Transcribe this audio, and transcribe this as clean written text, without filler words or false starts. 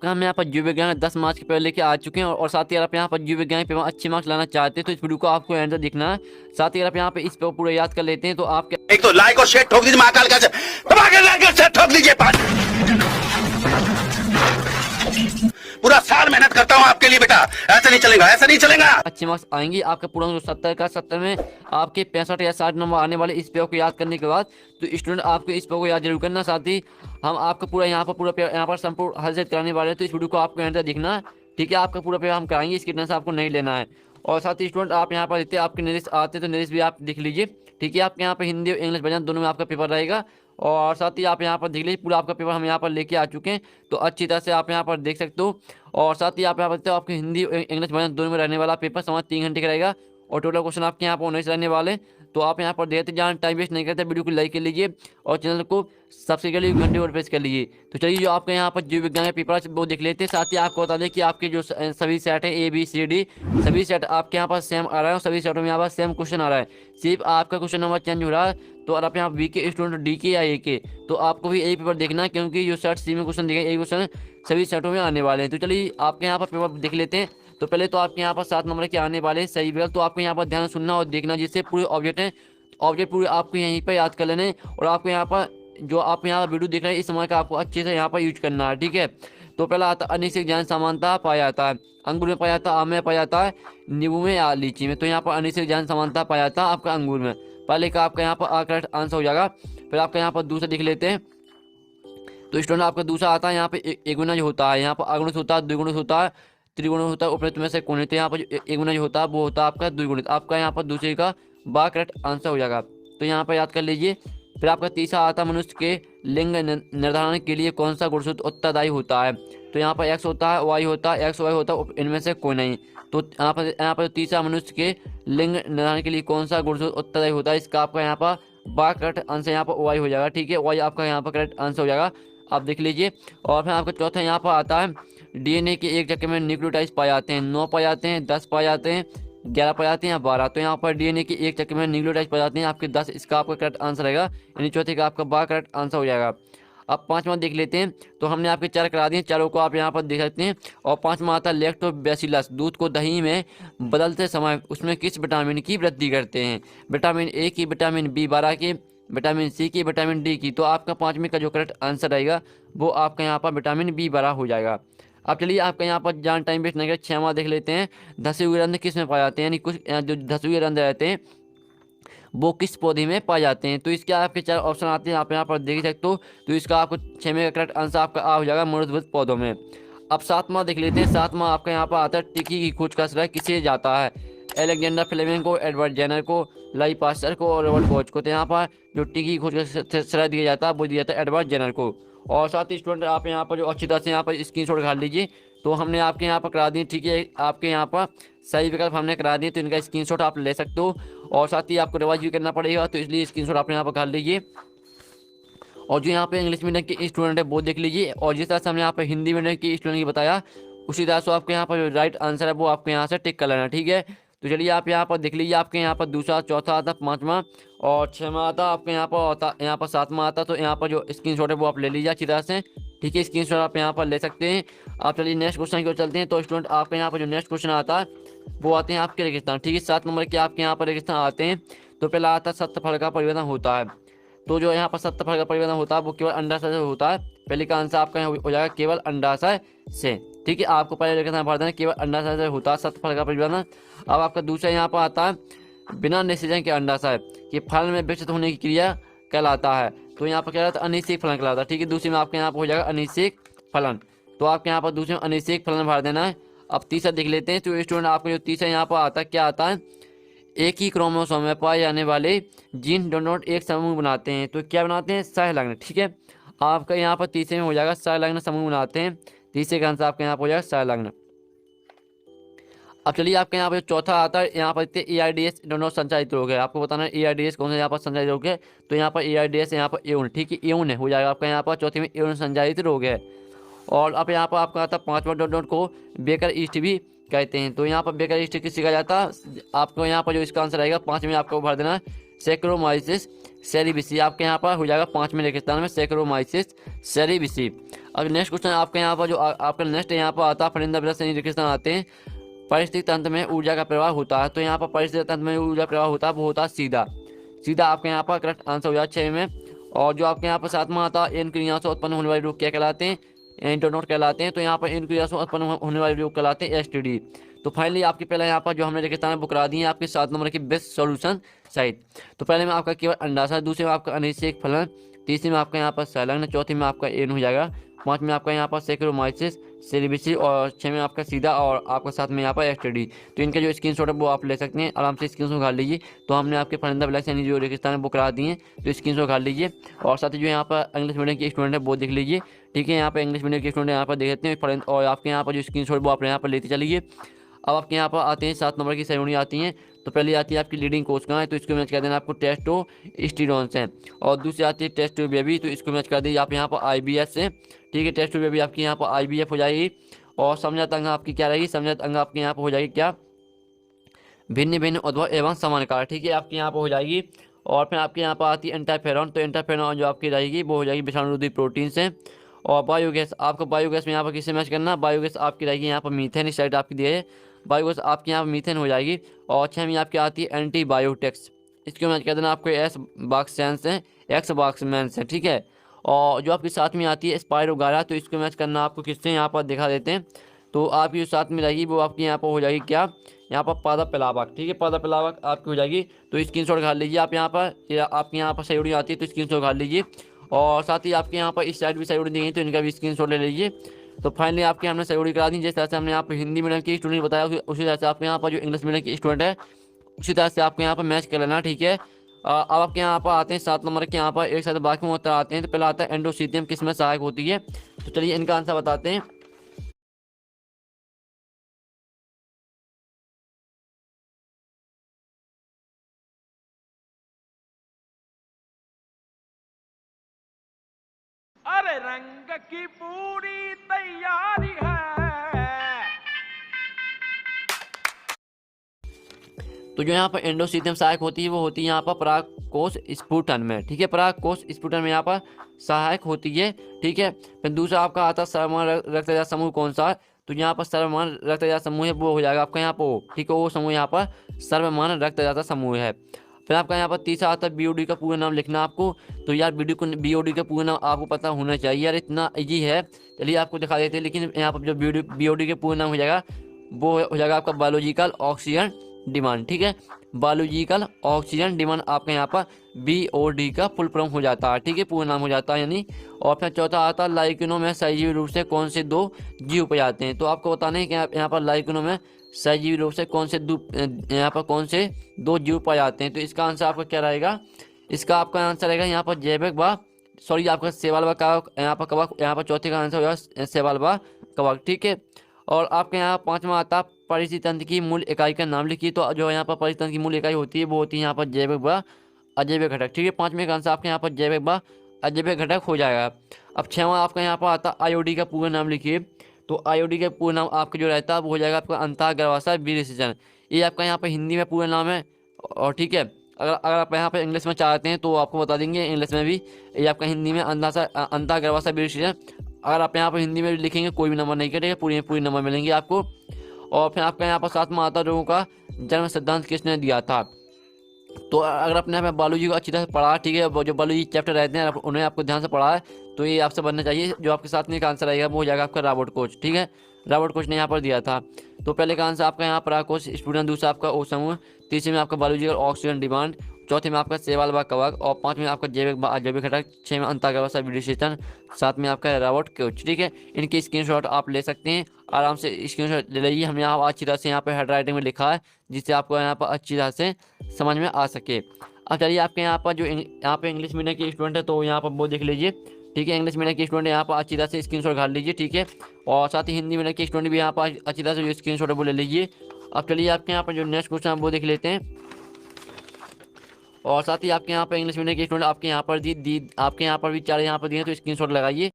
आपका हम यहाँ पर जीव विज्ञान 10 मार्च के पेपर लेके आ चुके हैं और साथ ही अगर आप यहाँ पर जीव विज्ञान पेपर अच्छे मार्क्स लाना चाहते हैं तो इस वीडियो को आपको एंड तक देखना है। साथ ही अगर आप यहाँ पे इस पेपर पूरा याद कर लेते हैं तो आप एक तो लाइक और शेयर ठोक दीजिए, महाकाल का दबा के लाइक और शेयर ठोक दीजिए। पूरा साल मेहनत करता हूँ आपके लिए बेटा, ऐसा नहीं चलेगा, ऐसा नहीं चलेगा। अच्छे मार्क्स आएंगे। आपका पूरा 70 का 70 में आपके 65 या 60 नंबर आने वाले इस पेपर को याद करने के बाद तो स्टूडेंट आपको इस पेपर को याद जरूर करना। साथ ही हम आपका पूरा यहाँ पर संपूर्ण हल से कराने वाले हैं तो इस वीडियो को आपको एंड तक देखना है। ठीक है, आपका पूरा पेपर हम कराएंगे, इसकी टेंशन आपको नहीं लेना है। और साथ ही स्टूडेंट आप यहाँ पर देखते हैं आपके निर्देश आते हैं तो निर्देश भी आप देख लीजिए। ठीक है, आपके यहाँ पर हिंदी और इंग्लिश वर्जन दोनों में आपका पेपर रहेगा। और साथ ही आप यहाँ पर देख लीजिए पूरा आपका पेपर हम यहाँ पर लेके आ चुके हैं तो अच्छी तरह से आप यहाँ पर देख सकते हो। और साथ ही आप यहाँ पर देखते हो आपके हिंदी और इंग्लिश वर्जन दोनों में रहने वाला पेपर समाज 3 घंटे का रहेगा और टोटल क्वेश्चन आपके यहाँ पर 19 रहने वाले। तो आप यहाँ पर देखते जान टाइम वेस्ट नहीं करते, वीडियो को लाइक कर लीजिए और चैनल को सब्सक्राइब कर लीजिए, घंटे और प्रेस कर लीजिए। तो चलिए जो आपके यहाँ पर जीव विज्ञान का पेपर है वो देख लेते हैं। साथ ही आपको बता दें कि आपके जो सभी सेट है ABCD सभी सेट आपके यहाँ पर सेम आ रहा है और सभी सेटों में यहाँ पर सेम क्वेश्चन आ रहा है। सिर्फ आपका क्वेश्चन नंबर चेंज हो रहा है। तो अगर आप यहाँ बी के स्टूडेंट D के या A के तो आपको भी यही पेपर देखना है क्योंकि जो सेट C में क्वेश्चन दिखे यही क्वेश्चन सभी सेटों में आने वाले हैं। तो चलिए आपके यहाँ पर पेपर देख लेते हैं। तो पहले तो आपके यहाँ पर 7 नंबर के आने वाले हैं सही विकल्प, तो आपको यहाँ पर ध्यान सुनना और देखना जिससे पूरे ऑब्जेक्ट हैं ऑब्जेक्ट पूरे आपको यहीं पर याद कर लेने और आपको यहाँ पर जो आप यहाँ वीडियो देख रहे हैं इस समय का आपको अच्छे से यहाँ पर यूज करना है। ठीक है, तो पहला आता है अनिश्चित ज्ञान समानता पाया जाता है अंगूर में, पाया जाता है आम में, पाया जाता है नींबू में या लीची में। तो यहाँ पर अनिश्चित ज्ञान समानता पाया जाता है आपका अंगूर में। पहले का आपका यहाँ पर करेक्ट आंसर हो जाएगा। फिर आपका यहाँ पर दूसरा देख लेते हैं। तो स्टूडेंट आपका दूसरा आता है यहाँ पे एक गुना जो होता है यहाँ पर अगुणित होता है, द्विगुणित होता है, त्रिगुणित होता है, उपनित में से कोणित। तो यहाँ पर जो एक गुना जो होता है वो होता है आपका द्विगुणित। आपका यहाँ पर दूसरे का बा करेक्ट आंसर हो जाएगा। तो यहाँ पर याद कर लीजिए। फिर आपका तीसरा आता है मनुष्य के लिंग निर्धारण के लिए कौन सा गुणसूत्र उत्तरदायी होता है। तो यहाँ पर X होता है, Y होता है, X Y होता है, इनमें से कोई नहीं। तो यहाँ पर तीसरा मनुष्य के लिंग निर्धारण के लिए कौन सा गुणसूत्र उत्तरदायी होता है, इसका आपका यहाँ पर बा करेक्ट आंसर यहाँ पर Y हो जाएगा। ठीक है, Y आपका यहाँ पर करेक्ट आंसर हो जाएगा, आप देख लीजिए। और फिर आपका चौथा यहाँ पर आता है DNA के एक चक्कर में न्यूक्लियोटाइड पाए जाते हैं, 9 पाए जाते हैं, 10 पाए जाते हैं, 11 पाए जाते हैं या 12। तो यहाँ पर DNA के एक चक्कर में न्यूक्लियोटाइड पाए जाते हैं आपके 10, इसका आपका करेक्ट आंसर रहेगा, यानी चौथे का आपका बा करेक्ट आंसर हो जाएगा। अब पांचवा देख लेते हैं। तो हमने आपके 4 करा दिए, चारों को आप यहाँ पर देख सकते हैं। और पांचवा आता है लैक्टोबैसिलस, दूध को दही में बदलते समय उसमें किस विटामिन की वृद्धि करते हैं। विटामिन A की, विटामिन B12 की, विटामिन C की, विटामिन D की। तो आपका पाँचवीं का जो करेक्ट आंसर रहेगा वो आपका यहाँ पर विटामिन B12 हो जाएगा। अब चलिए आपका यहाँ पर जान टाइम वेस्ट नहीं कर 6वां देख लेते हैं। धसे हुए रंध्र किस में पाए जाते हैं, यानी कुछ जो धसे हुए रंध्र रहते हैं वो किस पौधे में पाए जाते हैं। तो इसके आपके 4 ऑप्शन आते हैं, आप यहाँ पर देख सकते हो। तो इसका आपको 6वें का करेक्ट आंसर आपका आ हो जाएगा मूलभूत पौधों में। अब 7वां देख लेते हैं। 7वां आपका यहाँ पर आता है टिक्की की खोज का श्रेय किसे जाता है। एलेक्जेंडर फ्लेमिंग को, एडवर्ड जेनर को, लाई पास्टर को और रॉबर्ट कोच को। तो यहाँ पर जो टिक्की की खोज का श्रेय दिया जाता है वो दिया जाता है एडवर्ड जेनर को। और साथ ही स्टूडेंट आप यहाँ पर जो अच्छी तरह से यहाँ पर स्क्रीनशॉट खा लीजिए। तो हमने आपके यहाँ पर करा दिए, ठीक है, आपके यहाँ पर सही विकल्प हमने करा दिए, तो इनका स्क्रीनशॉट आप ले सकते हो। और साथ ही आपको रिवाइज भी करना पड़ेगा तो इसलिए स्क्रीनशॉट आप यहाँ पर कर लीजिए। और जो यहाँ पे इंग्लिश मीडियम के स्टूडेंट है वो देख लीजिए। और जिस तरह से हमने यहाँ पर हिंदी मीडियम के स्टूडेंट की बताया उसी तरह से आपके यहाँ पर जो राइट आंसर है वो आपके यहाँ से टिक कर लेना। ठीक है, तो चलिए आप यहाँ पर देख लीजिए। आपके यहाँ पर दूसरा, चौथा आता, 5वां और 6वां आता आपके यहाँ पर आता, यहाँ पर 7वां आता। तो यहाँ पर जो स्क्रीनशॉट है वो आप ले लीजिए अच्छी तरह से। ठीक है, स्क्रीनशॉट आप यहाँ पर ले सकते हैं। आप चलिए नेक्स्ट क्वेश्चन की ओर चलते हैं। तो स्टूडेंट आपके यहाँ पर जो नेक्स्ट क्वेश्चन आता है वो आते हैं आपके रेगिस्तान। ठीक है, 7 नंबर के आपके यहाँ पर रेगिस्तान आते हैं। तो पहला आता है सत्य फल का परिवर्तन होता है। तो जो यहाँ पर सत्य फल का परिवर्तन होता है वो केवल अंडाशय से होता है। पहले का आंसर आपका यहाँ हो जाएगा केवल अंडाशय से। ठीक है, आपको पहले रेगिस्तान भर देना, केवल अंडाशय से होता है सत्य फल का परिवर्तन। अब आपका दूसरा यहाँ पर आता है बिना निषेचन के अंडाशय कि फल में विकसित होने की क्रिया कहलाता है। तो यहाँ पर क्या रहता है अनिश्चित फलन कहलाता है। ठीक है, दूसरे में आपके यहाँ पर हो जाएगा अनिश्चित फलन। तो आपके यहाँ पर दूसरे में अनिश्चित फलन भर देना है। अब तीसरा देख लेते हैं। तो स्टूडेंट आपको जो तीसरा यहाँ पर आता है क्या आता है, एक ही क्रोमोसोम में पाए जाने वाले जीन डोनट एक समूह बनाते हैं। तो क्या बनाते हैं, सहलग्न। ठीक है, आपका यहाँ पर तीसरे में हो जाएगा सहलग्न समूह बनाते हैं। तीसरे का आंसर आपके यहाँ पर हो जाएगा सहलग्न। अब चलिए आपके यहाँ पर चौथा आता है, यहाँ पर ARDS डोनट संचालित रोग है। आपको बताना है ARDS कौन सा यहाँ पर संचालित रोग है। तो यहाँ पर ARDS यहाँ पर एउन, ठीक है, एउन हो जाएगा आपका यहाँ पर चौथे में एउन संचालित रोग है। और अब यहाँ पर आपका आता है 5वां डोनट को बेकर ईस्ट भी कहते हैं। तो यहाँ पर बेकर ईस्ट किस सिखाया जाता है, आपको यहाँ पर जो इसका आंसर आएगा 5 में आपको भर देना है सैक्रोमाइसिस सेरेबिसी, आपके यहाँ पर हो जाएगा 5वें रेगिस्तान में सैक्रोमाइसिस सेरेबिसी। अब नेक्स्ट क्वेश्चन आपके यहाँ पर जो आपका नेक्स्ट यहाँ पर आता है परिंदा बिला सैनी रेगिस्तान आते हैं। परिस्थिति तंत्र में ऊर्जा का प्रवाह होता है, तो यहाँ पर परिस्थिति तंत्र में ऊर्जा प्रवाह होता है वो होता है सीधा। सीधा आपके यहाँ पर करेक्ट आंसर हो जाएगा 6 में। और जो आपके यहाँ पर 7वां आता है इन क्रियाओं से उत्पन्न होने वाले रोग क्या कहलाते हैं, इंटरनोट कहलाते हैं। तो यहाँ पर इन क्रियाओं से उत्पन्न होने वाले रोग कहलाते हैं एसटीडी। तो फाइनली आपके पहले यहाँ पर जो हमने रेगिस्तान में बुक करा दी है आपके 7 नंबर की बेस्ट सॉल्यूशन साइट। तो पहले में आपका केवल अंडाशय, दूसरे में आपका अनिषेक फलन, तीसरे में आपका यहाँ पर संलग्न, चौथे में आपका एन हो जाएगा, 5 में आपका यहाँ पर सैक्रोमाइसिस सेरेबिसी और 6 में आपका सीधा और आपका 7 में यहाँ पर एसटीडी। तो इनका जो स्क्रीनशॉट है वो आप ले सकते हैं, आराम से स्क्रीनशॉट उठा लीजिए। तो हमने आपके परिंदा बिला सैनी जो रेगिस्तान में बुक करा दी है तो स्क्रीनशॉट उठा लीजिए। और साथ ही जो यहाँ पर इंग्लिश मीडियम के स्टूडेंट है वो देख लीजिए, ठीक है। यहाँ पर इंग्लिश मीडियम के स्टूडेंट यहाँ पर देख लेते हैं और आपके यहाँ पर जो स्क्रीनशॉट वो आप यहाँ पर लेते चलिए। अब आपके यहाँ पर आते हैं 7 नंबर की सेरेमनी आती हैं। तो पहले आती है आपकी लीडिंग कोशिकाएं, तो इसको मैच कर देना आपको टेस्टोस्टेरोन्स हैं। और दूसरी आती है टेस्ट बेबी, तो इसको मैच कर दीजिए आप यहाँ पर आईबीएस से, ठीक है। टेस्ट बेबी आपकी यहाँ पर आईबीएफ हो जाएगी। और समझौता अंग आपकी क्या रहेगी, समझौता अंग आपके यहाँ पर हो जाएगी क्या, भिन्न भिन्न उद्भव एवं समानकार, ठीक है, आपके यहाँ पर हो जाएगी। और फिर आपके यहाँ पर आती है एंटाफेरॉन, तो एंटाफेरॉन जो आपकी रहेगी वो हो जाएगी विषाणुरोधी प्रोटीन से। और बायोगैस, आपको बायोगैस में यहाँ पर किससे मैच करना, बायोगैस आपकी रहेगी यहाँ पर मीथेन, इस साइड आपकी दिए बायोगैस आपके यहाँ पर मीथेन हो जाएगी। और 6 में आपकी आती है एंटीबायोटिक्स, इसको मैच कर देना आपको एस बाक्सेंस है, एक्स बाक्समेंस है, ठीक है। और जो आपकी 7 में आती है स्पायरोगारा, तो इसको मैच करना आपको किससे यहाँ पर दिखा देते हैं। तो आपकी जो 7 में रहेगी वो आपकी यहाँ पर हो जाएगी क्या, यहाँ पर पादप पिलावक, ठीक है, पादप पिलावक आपकी हो जाएगी। तो स्क्रीनशॉट खा लीजिए आप यहाँ पर, या आपके यहाँ पर सहयोगी आती है तो स्क्रीनशॉट खा लीजिए। और साथ ही आपके यहाँ पर इस साइड भी सहयोगी दी गई तो इनका भी स्क्रीनशॉट ले लीजिए। तो फाइनली आपके हमने सहयोगी करा दी, जिस तरह से हमने यहाँ पर हिंदी मीडियम की स्टूडेंट बताया उसी तरह से आपके यहाँ पर जो इंग्लिश मीडियम की स्टूडेंट है उसी तरह से आपके यहाँ पर मैच कर लेना, ठीक है। अब आपके यहाँ पर आते हैं 7 नंबर के यहाँ पर एक साथ बाकी में उत्तर आते हैं। तो पहला आता है एंडोसीथियम किस में सहायक होती है, तो चलिए इनका आंसर बताते हैं। अरे रंग की पूरी तैयारी है। तो जो यहाँ पर एंडोसीथियम सहायक होती है वो होती है यहाँ पर परागकोश स्फुटन में, ठीक है, परागकोश स्फुटन में यहाँ पर सहायक होती है, ठीक है। फिर दूसरा आपका आता है सर्वमान रक्तजात समूह कौन सा है, तो यहाँ पर सर्वमान रक्तजात समूह है वो हो जाएगा आपका यहाँ पर ओ, ठीक है, वो समूह यहाँ पर सर्वमान रक्तजात समूह है। फिर आपका यहाँ पर तीसरा आता है बीओडी का पूरा नाम लिखना आपको। तो यार बीओडी का पूरा नाम आपको पता होना चाहिए यार, इतना ईजी है। चलिए आपको दिखा देते हैं, लेकिन यहाँ पर जो बीओडी के पूरा नाम हो जाएगा वो हो जाएगा आपका बायोलॉजिकल ऑक्सीजन डिमांड, ठीक है, बायोलॉजिकल ऑक्सीजन डिमांड आपका यहाँ पर बीओडी का फुल फॉर्म हो जाता है, ठीक है, पूरा नाम हो जाता है यानी। और फिर चौथा आता है लाइकेनो में सजीवी रूप से कौन से 2 जीव पाए जाते हैं। तो आपको बताना है कि यहाँ पर लाइकेनो में सजीवी रूप से कौन से यहाँ पर कौन से 2 जीव पाए जाते हैं। तो इसका आंसर आपका क्या रहेगा, इसका आपका आंसर रहेगा यहाँ पर जैविक व सॉरी आपका सेवाल व कवक, यहाँ पर कवक, यहाँ पर चौथे का आंसर होगा सेवाल व कवक, ठीक है। और आपके यहाँ 5वां आता परिस्थिति तंत्र की मूल इकाई का नाम लिखिए। तो जो यहाँ पर परिस्थिति तंत्र की मूल इकाई होती है वो होती है यहाँ पर जैविक व अजैविक घटक, ठीक है। 5वें का आंसर आपके यहाँ पर जैविक व अजैविक घटक हो जाएगा। अब 6वां आपका यहाँ पर आता आईओडी का पूरा नाम लिखिए। तो आईओडी का पूरा नाम आपका जो रहता है वो हो जाएगा आपका अंतःगर्भाशय विरेचन, ये आपका यहाँ पर हिंदी में पूरा नाम है। और ठीक है, अगर आप यहाँ पर इंग्लिश में चाहते हैं तो आपको बता देंगे इंग्लिश में भी, ये आपका हिंदी में अंतःगर्भाशय विरेचन। अगर आप यहाँ पर हिंदी में भी लिखेंगे कोई भी नंबर नहीं कटेगा, पूरी नंबर मिलेंगे आपको। और फिर आपका यहाँ पर 7वां आता रोगों का जन्म सिद्धांत किसने दिया था। तो अगर आपने यहाँ पे बायोलॉजी को अच्छी तरह से पढ़ा, ठीक है, वो जो बायोलॉजी चैप्टर रहते हैं उन्हें आपको ध्यान से पढ़ा है तो ये आपसे बनना चाहिए। जो आपके साथ में का आंसर आएगा वो हो जाएगा आपका रॉबर्ट कोच, ठीक है, रॉबर्ट कोच ने यहाँ पर दिया था। तो पहले का आंसर आपका यहाँ पर कोच स्टूडेंट, दूसरा आपका ओ समूह, तीसरे में आपका बायोलॉजिकल ऑक्सीजन डिमांड, चौथे में आपका सेवाल व कवक, और 5 में आपका जैविक व अजैविक घटक, 6 में अंतःगर्भाशय विरेचन, 7 में आपका रॉबर्ट कोच, ठीक है। इनके स्क्रीनशॉट आप ले सकते हैं, आराम से स्क्रीनशॉट ले लीजिए। हमने यहाँ अच्छी तरह से यहाँ पर हैंड राइटिंग में लिखा है जिससे आपको यहाँ पर अच्छी तरह से समझ में आ सके। अब चलिए आपके यहाँ पर जो यहाँ पे इंग्लिश मीडियम के स्टूडेंट है तो यहाँ पर वो देख लीजिए, ठीक है, इंग्लिश मीडियम के स्टूडेंट यहाँ पर अच्छी तरह से स्क्रीनशॉट घाल लीजिए, ठीक है। और साथ ही हिंदी मीडियम के स्टूडेंट भी यहाँ पर अच्छी तरह से जो स्क्रीनशॉट है वो ले लीजिए। अब चलिए आपके यहाँ पर जो नेक्स्ट क्वेश्चन वो देख लेते हैं। और साथ ही आपके यहाँ पर इंग्लिश मीडियम के स्टूडेंट आपके यहाँ पर आपके यहाँ पर भी 4 यहाँ पर दिए तो स्क्रीनशॉट लगाइए।